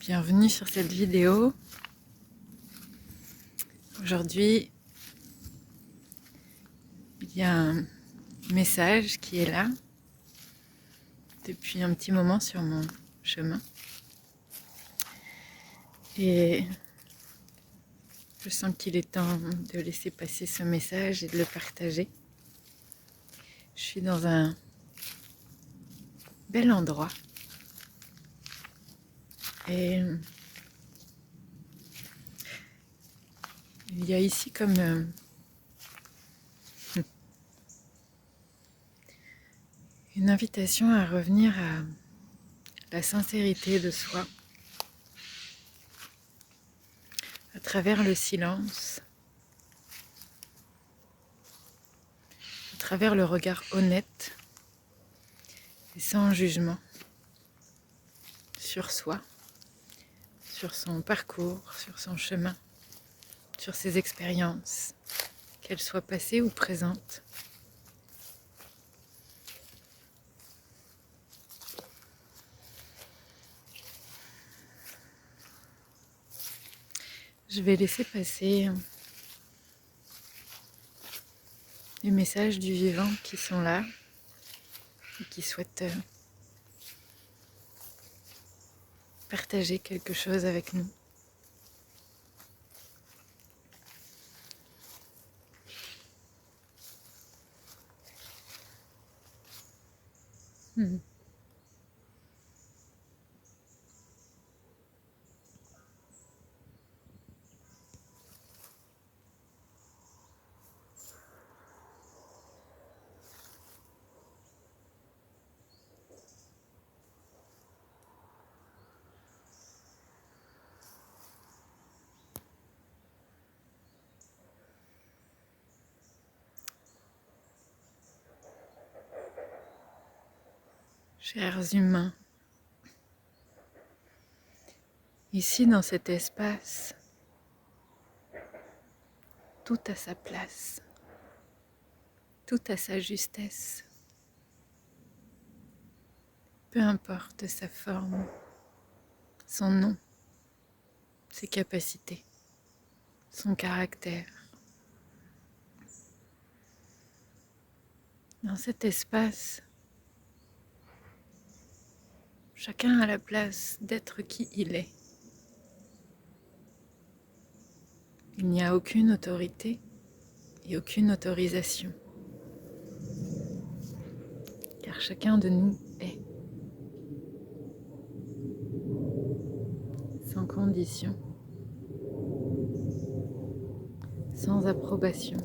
Bienvenue sur cette vidéo. Aujourd'hui, il y a un message qui est là depuis un petit moment sur mon chemin. Et je sens qu'il est temps de laisser passer ce message et de le partager. Je suis dans un bel endroit. Et il y a ici comme une invitation à revenir à la sincérité de soi à travers le silence, à travers le regard honnête et sans jugement sur soi, sur son parcours, sur son chemin, sur ses expériences, qu'elles soient passées ou présentes. Je vais laisser passer les messages du vivant qui sont là et qui souhaitent partager quelque chose avec nous. Chers humains, ici dans cet espace, tout a sa place, tout a sa justesse, peu importe sa forme, son nom, ses capacités, son caractère. Dans cet espace, chacun a la place d'être qui il est. Il n'y a aucune autorité et aucune autorisation, car chacun de nous est, sans condition, sans approbation.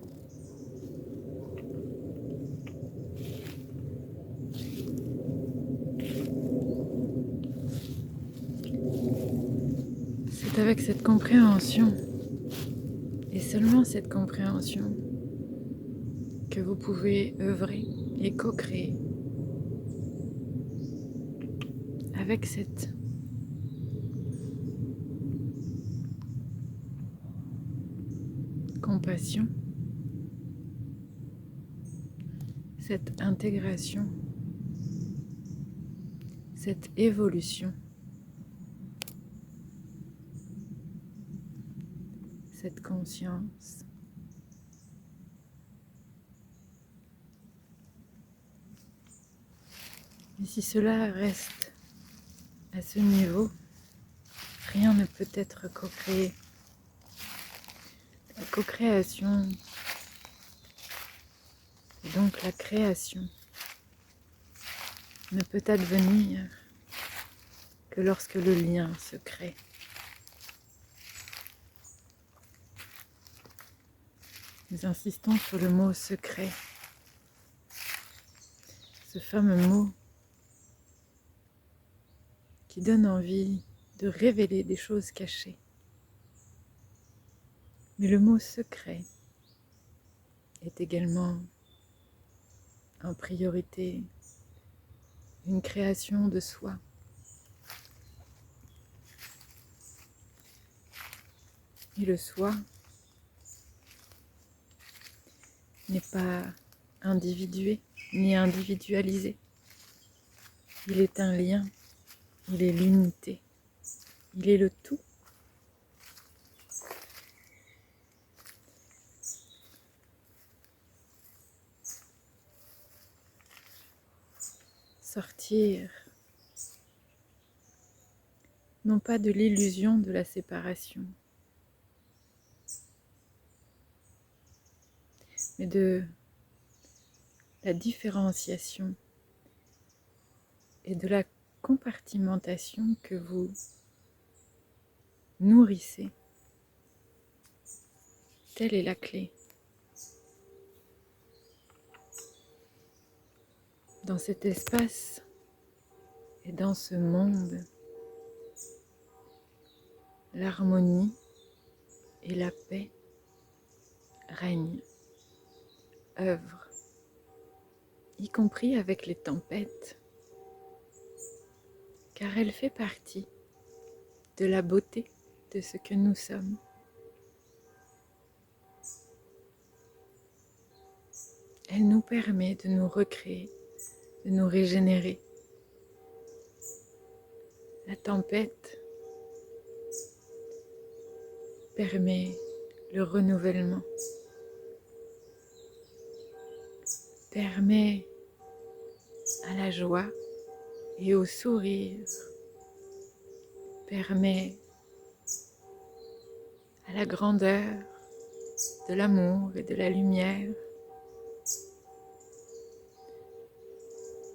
C'est avec cette compréhension, et seulement cette compréhension, que vous pouvez œuvrer et co-créer avec cette compassion, cette intégration, cette évolution, cette conscience. Et si cela reste à ce niveau, rien ne peut être co-créé. La co-création, et donc la création, ne peut advenir que lorsque le lien se crée. Nous insistons sur le mot secret, ce fameux mot qui donne envie de révéler des choses cachées. Mais le mot secret est également en priorité une création de soi. Et le soi n'est pas individué ni individualisé. Il est un lien, il est l'unité. Il est le tout. Sortir, non pas de l'illusion de la séparation, mais de la différenciation et de la compartimentation que vous nourrissez. Telle est la clé. Dans cet espace et dans ce monde, l'harmonie et la paix règnent, œuvrent, y compris avec les tempêtes, car elle fait partie de la beauté de ce que nous sommes. Elle nous permet de nous recréer, de nous régénérer. La tempête permet le renouvellement, permet à la joie et au sourire, permet à la grandeur de l'amour et de la lumière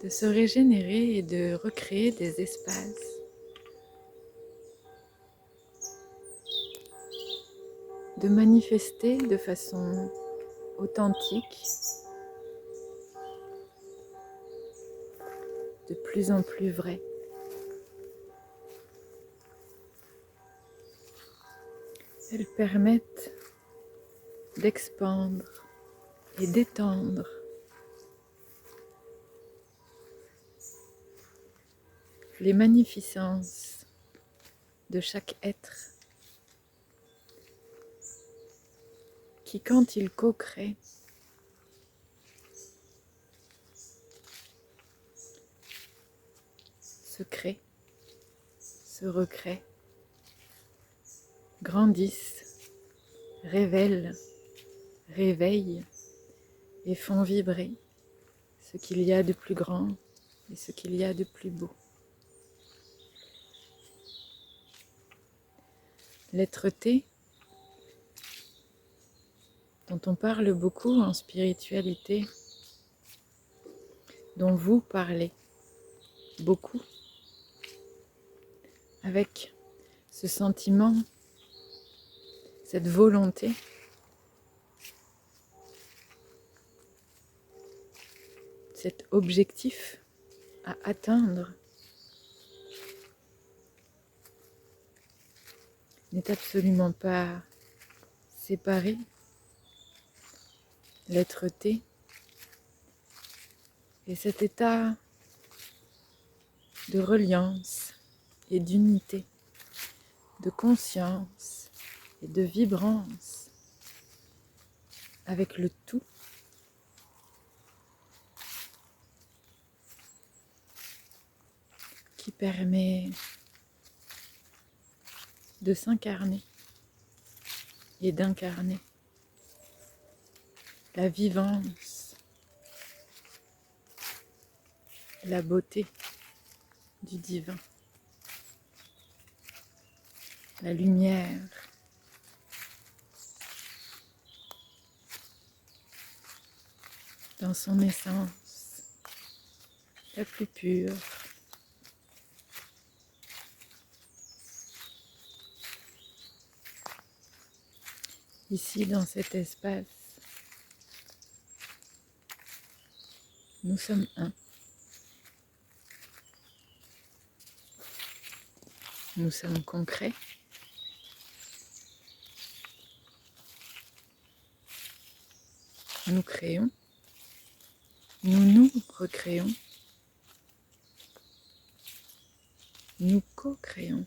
de se régénérer et de recréer des espaces de manifester de façon authentique, de plus en plus vraie. Elles permettent d'expandre et d'étendre les magnificences de chaque être qui, quand il co-crée, se crée, se recrée, grandissent, révèlent, réveillent et font vibrer ce qu'il y a de plus grand et ce qu'il y a de plus beau. L'être-té, dont on parle beaucoup en spiritualité, dont vous parlez beaucoup, avec ce sentiment, cette volonté cet objectif à atteindre n'est absolument pas séparé. L'être-té est cet état de reliance et d'unité, de conscience et de vibrance avec le tout qui permet de s'incarner et d'incarner la vivance, la beauté du divin, la lumière, dans son essence la plus pure. Ici, dans cet espace, nous sommes un. Nous sommes concrets. Nous créons. Nous nous recréons. Nous co-créons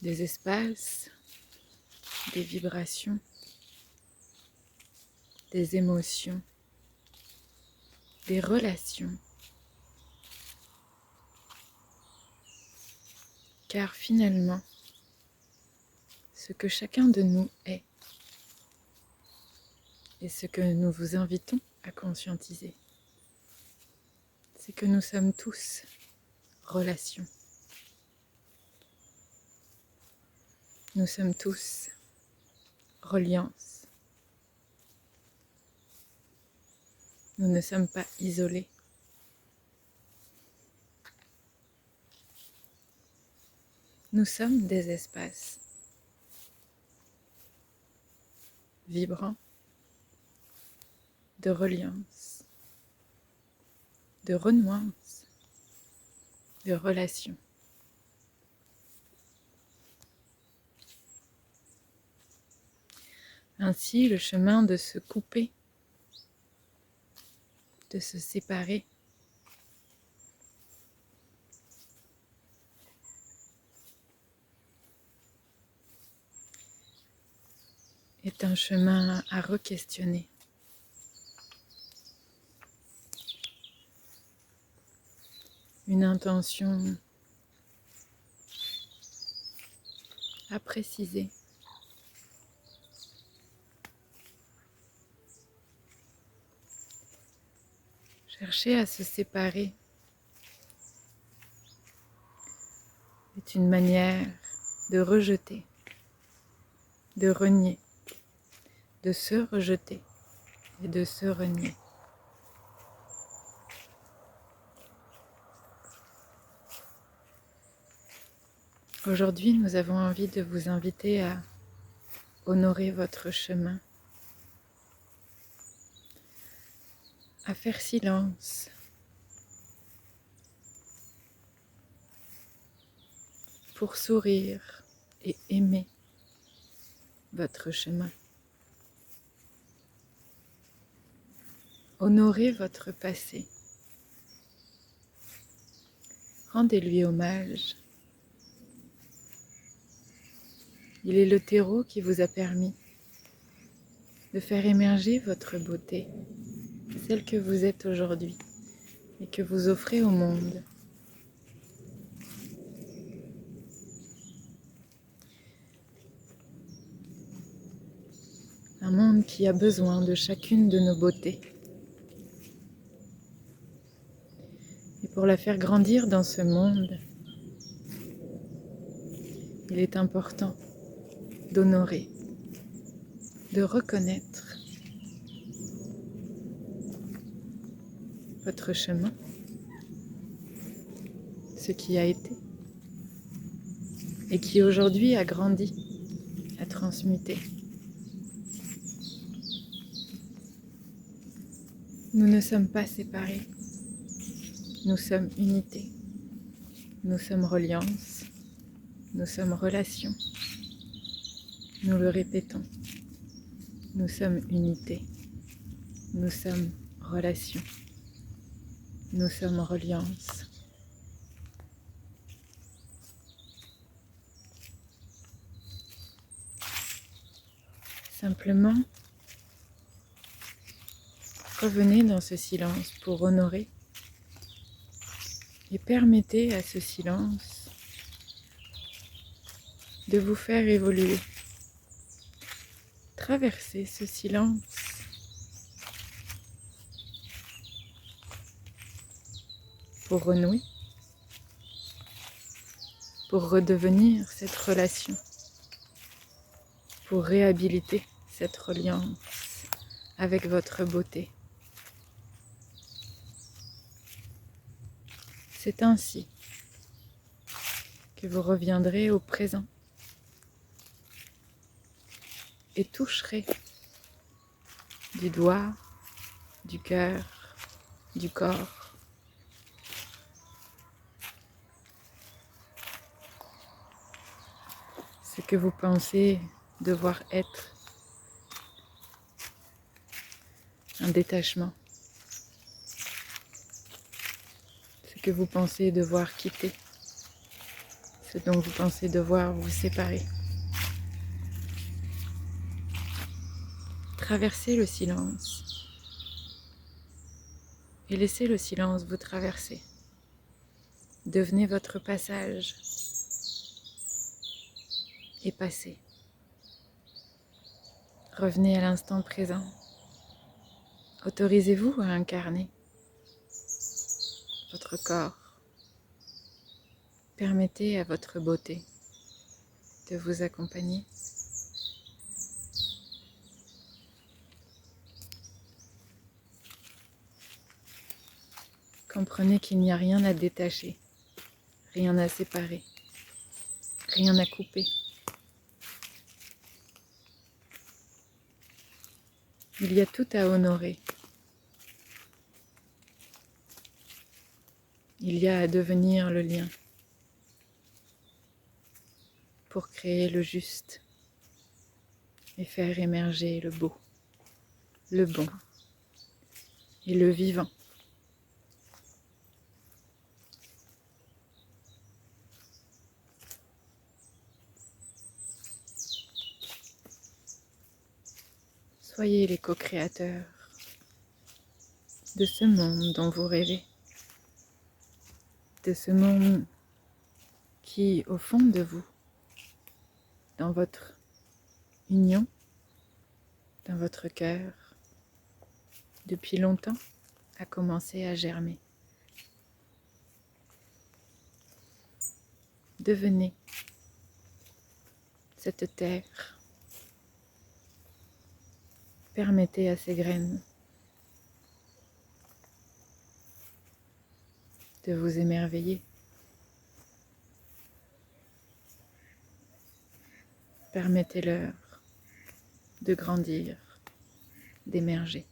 des espaces, des vibrations, des émotions, des relations car finalement, ce que chacun de nous est, et ce que nous vous invitons à conscientiser, c'est que nous sommes tous relation. Nous sommes tous reliance. Nous ne sommes pas isolés. Nous sommes des espaces vibrants de reliance, de renouance, de relation. Ainsi, le chemin de se couper, de se séparer, est un chemin à re-questionner. Une intention à préciser. Chercher à se séparer est une manière de rejeter, de renier, de se rejeter et de se renier. Aujourd'hui, nous avons envie de vous inviter à honorer votre chemin, à faire silence, pour sourire et aimer votre chemin. Honorez votre passé. Rendez-lui hommage. Il est le terreau qui vous a permis de faire émerger votre beauté, celle que vous êtes aujourd'hui et que vous offrez au monde. Un monde qui a besoin de chacune de nos beautés. Et pour la faire grandir dans ce monde, il est important d'honorer, de reconnaître votre chemin, ce qui a été et qui aujourd'hui a grandi, a transmuté. Nous ne sommes pas séparés, nous sommes unité, nous sommes reliance, nous sommes relation. Nous le répétons, nous sommes unité, nous sommes relation, nous sommes reliance. Simplement, revenez dans ce silence pour honorer et permettez à ce silence de vous faire évoluer. Traversez ce silence pour renouer, pour redevenir cette relation, pour réhabiliter cette reliance avec votre beauté. C'est ainsi que vous reviendrez au présent et toucherez du doigt, du cœur, du corps, ce que vous pensez devoir être un détachement, ce que vous pensez devoir quitter, ce dont vous pensez devoir vous séparer. Traversez le silence et laissez le silence vous traverser. Devenez votre passage. est passé. Revenez à l'instant présent. Autorisez-vous à incarner votre corps. Permettez à votre beauté de vous accompagner. Comprenez qu'il n'y a rien à détacher, rien à séparer, rien à couper. Il y a tout à honorer. Il y a à devenir le lien pour créer le juste et faire émerger le beau, le bon et le vivant. Soyez les co-créateurs de ce monde dont vous rêvez, de ce monde qui, au fond de vous, dans votre union, dans votre cœur, depuis longtemps, a commencé à germer. Devenez cette terre. Permettez à ces graines de vous émerveiller. Permettez-leur de grandir, d'émerger.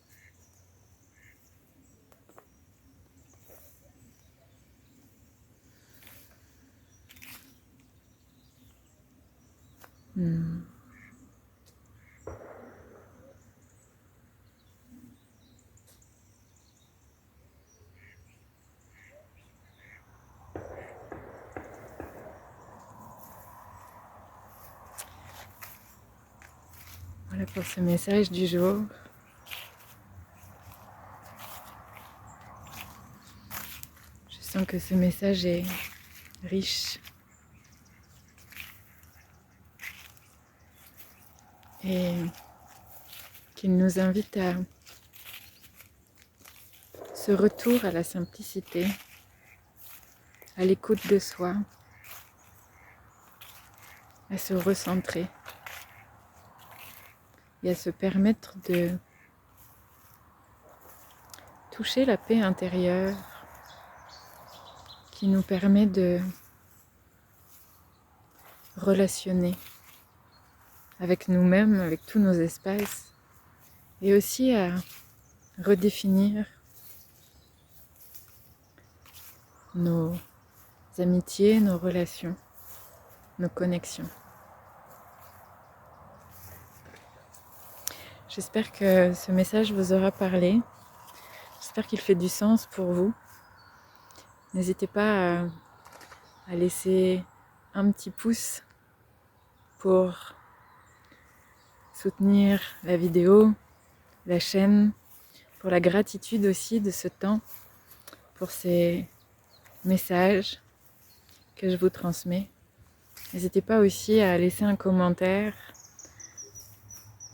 Voilà pour ce message du jour. Je sens que ce message est riche et qu'il nous invite à ce retour à la simplicité, à l'écoute de soi, à se recentrer et à se permettre de toucher la paix intérieure qui nous permet de relationner avec nous-mêmes, avec tous nos espaces, et aussi à redéfinir nos amitiés, nos relations, nos connexions. J'espère que ce message vous aura parlé. J'espère qu'il fait du sens pour vous. N'hésitez pas à laisser un petit pouce pour soutenir la vidéo, la chaîne, pour la gratitude aussi de ce temps, pour ces messages que je vous transmets. N'hésitez pas aussi à laisser un commentaire,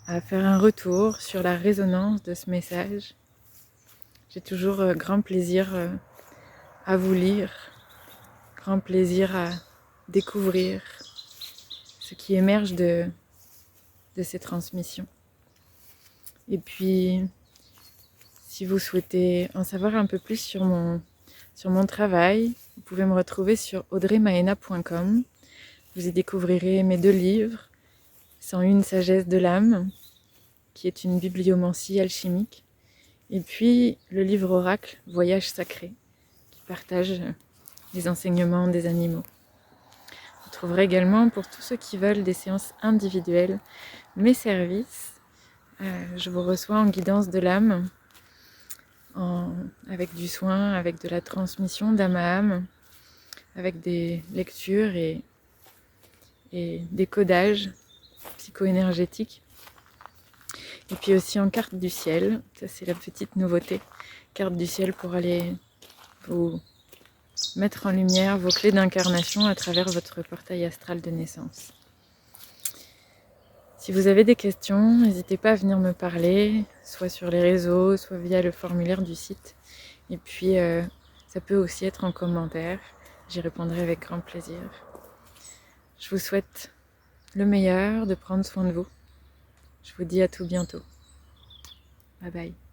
à faire un retour sur la résonance de ce message. J'ai toujours grand plaisir à vous lire, grand plaisir à découvrir ce qui émerge de ces transmissions. Et puis, si vous souhaitez en savoir un peu plus sur mon travail, vous pouvez me retrouver sur audreymaena.com. Vous y découvrirez mes 2 livres, 101 sagesse de l'âme, qui est une bibliomancie alchimique, et puis le livre oracle Voyage sacré, qui partage les enseignements des animaux. Vous trouverez également, pour tous ceux qui veulent des séances individuelles, mes services. Je vous reçois en guidance de l'âme, avec du soin, avec de la transmission d'âme à âme, avec des lectures et des codages psycho-énergétiques. Et puis aussi en carte du ciel, ça c'est la petite nouveauté, carte du ciel pour aller vous mettre en lumière vos clés d'incarnation à travers votre portail astral de naissance. Si vous avez des questions, n'hésitez pas à venir me parler, soit sur les réseaux, soit via le formulaire du site. Et puis, ça peut aussi être en commentaire. J'y répondrai avec grand plaisir. Je vous souhaite le meilleur, de prendre soin de vous. Je vous dis à tout bientôt. Bye bye.